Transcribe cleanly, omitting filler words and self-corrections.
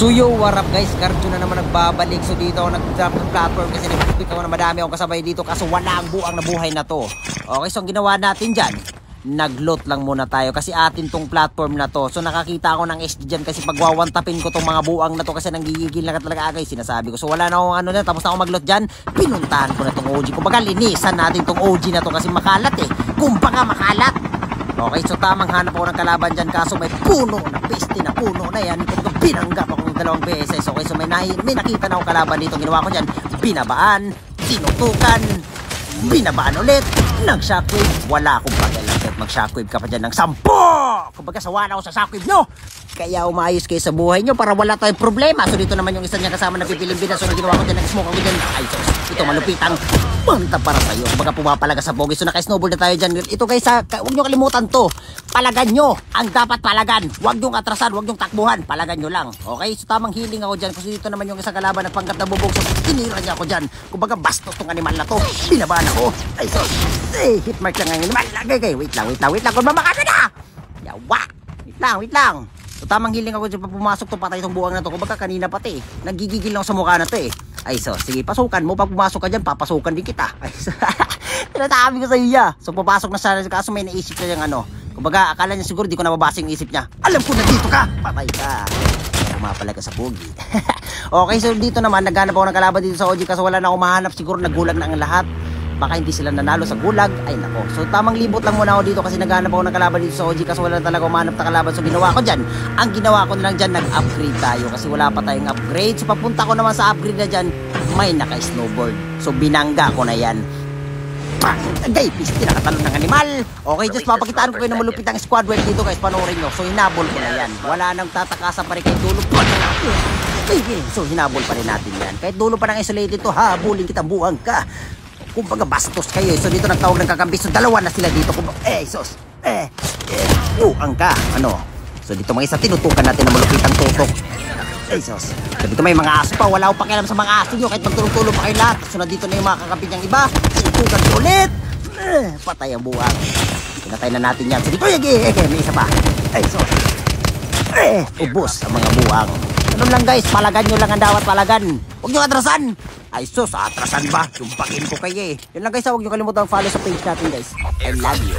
So yo, what up guys? Cardio na naman nagbabalik. So dito ako nag-drop ng platform kasi nag-pick ako na madami akong kasabay dito kaso wala ang buang na buhay na to. Okay, so ang ginawa natin dyan, nag-loot lang muna tayo kasi atin tong platform na to. So nakakita ako ng SD dyan kasi pagwawantapin ko tong mga buang na to kasi nanggigigil na talaga agay sinasabi ko. So wala na akong ano na, tapos na ako mag-loot dyan. Pinuntahan ko na tong OG. Kumbaga linisan natin tong OG na to kasi makalat eh. Kumbaga makalat. Okay, so tamang hanap ako ng kalaban dyan kaso may puno na piste na puno na yan. Kumbaga binanggap akong dalawang beses. Okay, so may nakita na akong kalaban dito. Ginawa ko dyan, binabaan, tinutukan, binabaan ulit, nag-shockwave. Wala akong pakialam kahit mag-shockwave ka pa dyan ng 10. Kumbaga sawa na ako sa shockwave nyo. Kaya umayos kayo sa buhay nyo para wala tayong problema. So dito naman yung isa niya kasama na pipilimbin na. So ginawa ko dyan, nag-smoke ako dyan. Ay, so ito malupitang manta para sa'yo. Kumbaga pumapalaga sa pogi. So naka-snowball na tayo dyan. Ito guys, huwag nyo kalimutan to. Palagan nyo ang dapat palagan. Huwag nyo atrasan, huwag nyo takbuhan. Palagan nyo lang. Okay? So tamang healing ako dyan. Kasi dito naman yung isang kalaban na pangkat na bubog. So tinira niya ako dyan. Kumbaga bastos tong animal na to. Binabaan ako. Ay, so hitmark lang ang animal. Okay, wait lang. Kung mamakano na! Yawa! Wait lang. So tamang healing ako dyan. Pumasok to, patay itong buwang na to. Kumbaga kanina pati. Nagigigil ako sa mukha na to eh. Ay, so sige, pasukan mo. Pag pumasok ka dyan, papasukan din kita. Ay, so tinatabi ko sa iya. So papasok na siya. Kaso may naisip siya yung ano. Kumbaga akala niya siguro di ko nababasa yung isip niya. Alam ko na dito ka! Patay ka. Pumapala ka sa pogi. Okay, so dito naman naghanap ako ng kalaban dito sa OG. Kaso wala na akong mahanap. Siguro nagulag na ang lahat. Baka hindi sila nanalo sa gulag. Ay nako. So tamang libot lang muna ako dito kasi naghanap ako ng kalaban dito sa OG kasi wala talaga umanap na kalaban. So ginawa ko dyan, ang ginawa ko na lang dyan, nag-upgrade tayo kasi wala pa tayong upgrade. So papunta ko naman sa upgrade na dyan, may naka-snowboard. So binangga ko na yan. Agay, piste nakatalon ng animal. Okay, just papakitaan ko kayo ng malupit ang squad well dito guys, panoorin nyo. So hinabol ko na yan. Wala nang tatakasan pa rin kahit dulo pa na. So hinabol pa rin natin yan. Kahit dulo pa ng isolated to, habulin kita, buwang ka. Kumbaga bastos kayo. So dito nagtawag ng kakampi. So dalawa na sila dito. Sos. Buwang ka. Ano? So dito mga isa, tinutukan natin ng malupit ang tutok. Sos. So dito may mga aso pa. Wala akong pakialam sa mga aso nyo. Kahit magtulong-tulong pa kayo lahat. So nandito na yung mga kakampi niyang iba. Tinutukan ulit. Patay ang buwang. Pinatay na natin yan. So dito, may isa pa. Sos. Ubos ang mga buwang. Ganun lang guys, palagan nyo lang ang dapat palagan. Huwag nyo atrasan. Ay sus, atrasan ba? Tumpakin ko kayo eh. Yun lang guys, huwag nyo kalimutan follow sa page natin guys. I love you.